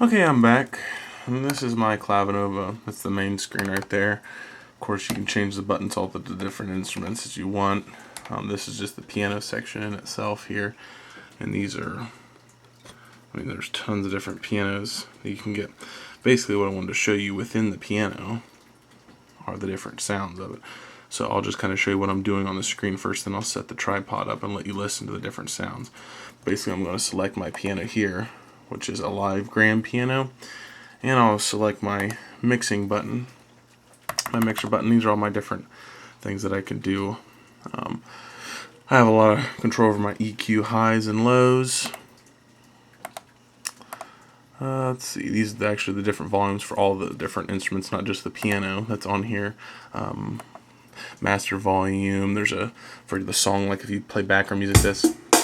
Okay, I'm back. And this is my Clavinova. That's the main screen right there. Of course, you can change the buttons all to the different instruments as you want. This is just the piano section in itself here. And these are, there's tons of different pianos that you can get. Basically, what I wanted to show you within the piano are the different sounds of it. So I'll just kind of show you what I'm doing on the screen first, then I'll set the tripod up and let you listen to the different sounds. Basically, I'm going to select my piano here, which is a live grand piano, and I'll select my mixing button, my mixer button. These are all my different things that I can do. I have a lot of control over my EQ highs and lows. Let's see, these are actually the different volumes for all the different instruments, not just the piano that's on here. Master volume, there's a, for the song, like if you play background music, this,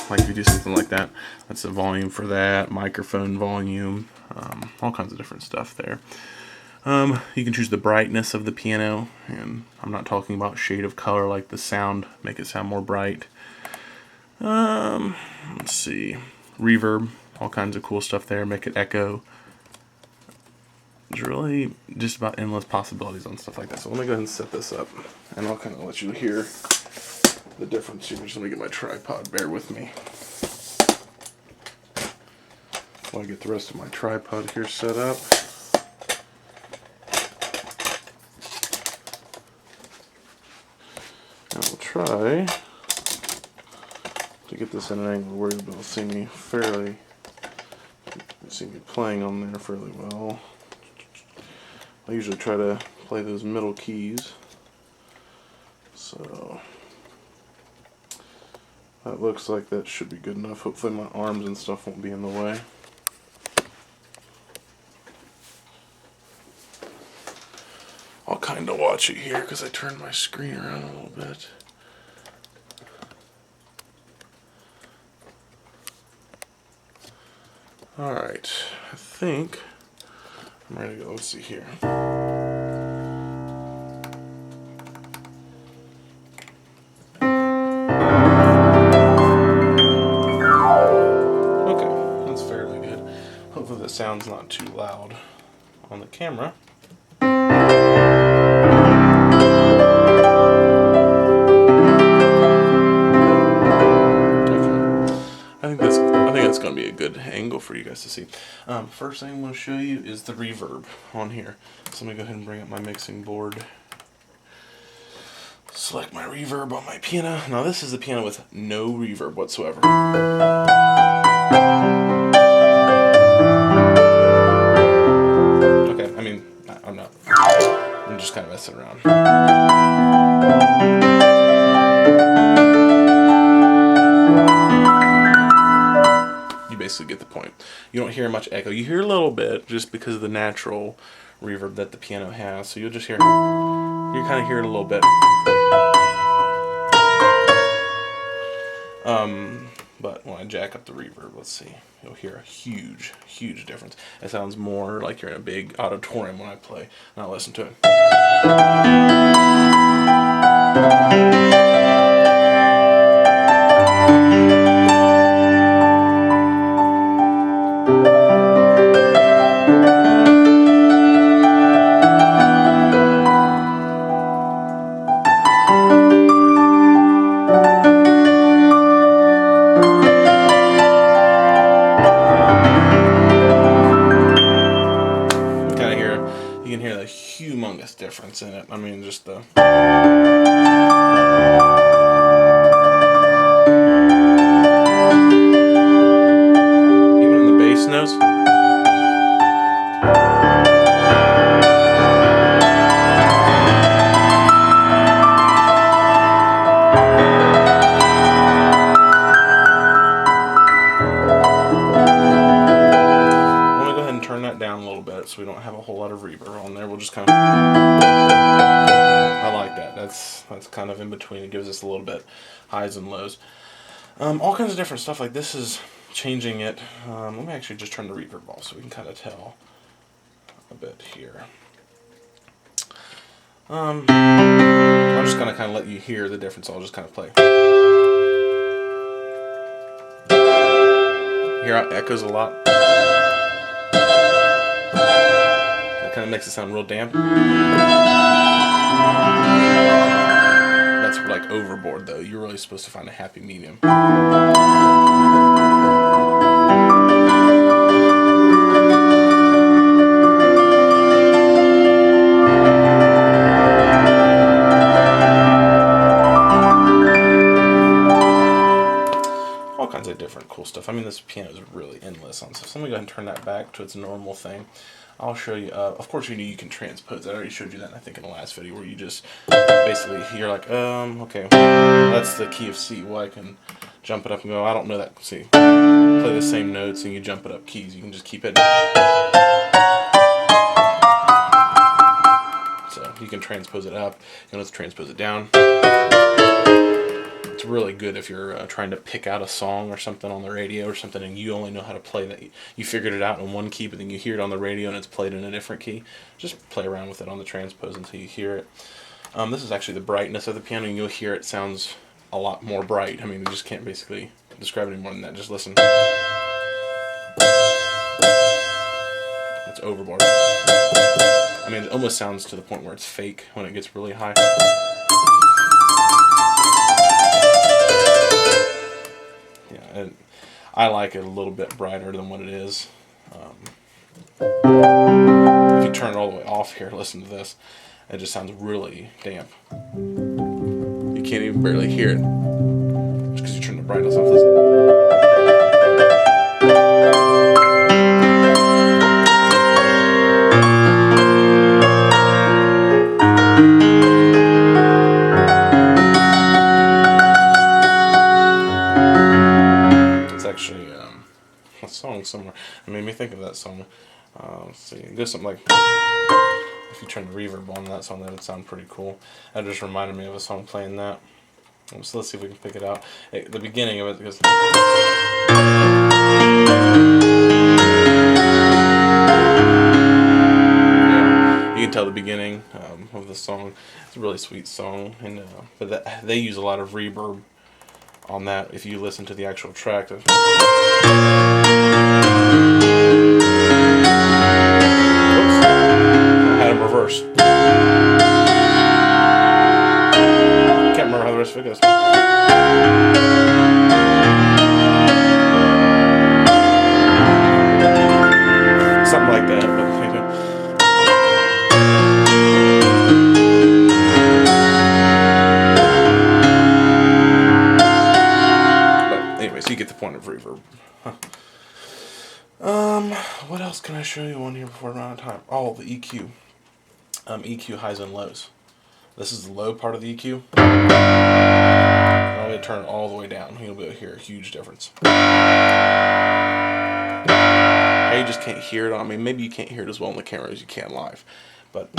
like if you do something like that, that's the volume for that. Microphone volume, all kinds of different stuff there. You can choose the brightness of the piano, and I'm not talking about shade of color like the sound, make it sound more bright. Let's see, reverb, all kinds of cool stuff there, make it echo. There's really just about endless possibilities on stuff like that. So let me go ahead and set this up, and I'll kind of let you hear the difference here. Just let me get my tripod, bear with me while I get the rest of my tripod here set up. And I'll try to get this in an angle where you'll be able to see me playing on there fairly well. I usually try to play those middle keys. So that looks like that should be good enough. Hopefully my arms and stuff won't be in the way. I'll kind of watch it here because I turned my screen around a little bit. Alright, I think I'm ready to go. Let's see here. Okay, that's fairly good. Hopefully the sound's not too loud on the camera. I think that's going to be a good angle for you guys to see. First thing I'm going to show you is the reverb on here. So let me go ahead and bring up my mixing board. Select my reverb on my piano. Now this is the piano with no reverb whatsoever. Okay, I mean, I'm not. I'm just kind of messing around. Basically get the point. You don't hear much echo. You hear a little bit just because of the natural reverb that the piano has. So you'll just hear, you kind of hear it a little bit. But when I jack up the reverb, let's see, you'll hear a huge, huge difference. It sounds more like you're in a big auditorium when I play. Now listen to it. You can hear the humongous difference in it. I mean, just the... Even in the bass notes. Turn that down a little bit so we don't have a whole lot of reverb on there. We'll just kind of, I like that. That's kind of in between. It gives us a little bit highs and lows. All kinds of different stuff. Like this is changing it. Let me actually just turn the reverb off so we can kind of tell a bit here. I'm just gonna kind of let you hear the difference. I'll just kind of play. Hear how it echoes a lot. That kind of makes it sound real damp. That's like overboard though. You're really supposed to find a happy medium. All kinds of different cool stuff. I mean, this piano is really endless. So let me go ahead and turn that back to its normal thing. I'll show you, of course you can transpose. I already showed you that, I think, in the last video, where you just basically, you're like, okay, that's the key of C. Well, I can jump it up and go, I don't know that C. Play the same notes and you jump it up keys. You can just keep it. So you can transpose it up, you can transpose it down. It's really good if you're trying to pick out a song or something on the radio or something, and you only know how to play that. You figured it out in one key, but then you hear it on the radio and it's played in a different key. Just play around with it on the transpose until you hear it. This is actually the brightness of the piano, and you'll hear it sounds a lot more bright. I mean, you just can't basically describe it any more than that. Just listen. That's overboard. I mean, it almost sounds to the point where it's fake when it gets really high. And I like it a little bit brighter than what it is. If you turn it all the way off here, listen to this. It just sounds really damp. You can't even barely hear it just because you turn the brightness off. Listen. A song somewhere. It made me think of that song. Let's see. There's something like, if you turn the reverb on that song, that would sound pretty cool. That just reminded me of a song playing that. So let's see if we can pick it out. The beginning of it goes. Yeah, you can tell the beginning of the song. It's a really sweet song, and but they use a lot of reverb on that. If you listen to the actual track. Oops, I had them reversed. Can't remember how the rest of it goes. Something like that. But anyways, you get the point of reverb. What else can I show you on here before I run out of time? Oh, the EQ. EQ highs and lows. This is the low part of the EQ. I'm going to turn it all the way down. You'll be able to hear a huge difference. You just can't hear it. I mean, maybe you can't hear it as well on the camera as you can live. But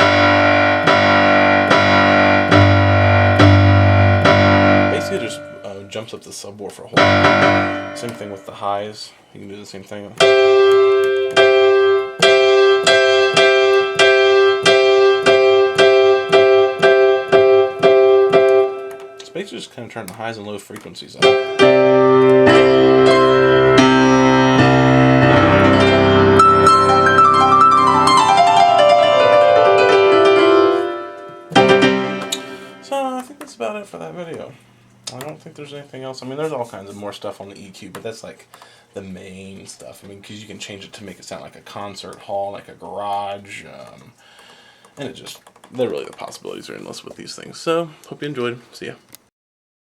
basically it just jumps up the subwoofer a whole lot. Same thing with the highs. You can do the same thing. It's basically just kind of turn the highs and low frequencies up. So I think that's about it for that video. I don't think there's anything else. I mean, there's all kinds of more stuff on the EQ, but that's like the main stuff. I mean, because you can change it to make it sound like a concert hall, like a garage, and the possibilities are endless with these things. So, hope you enjoyed. See ya.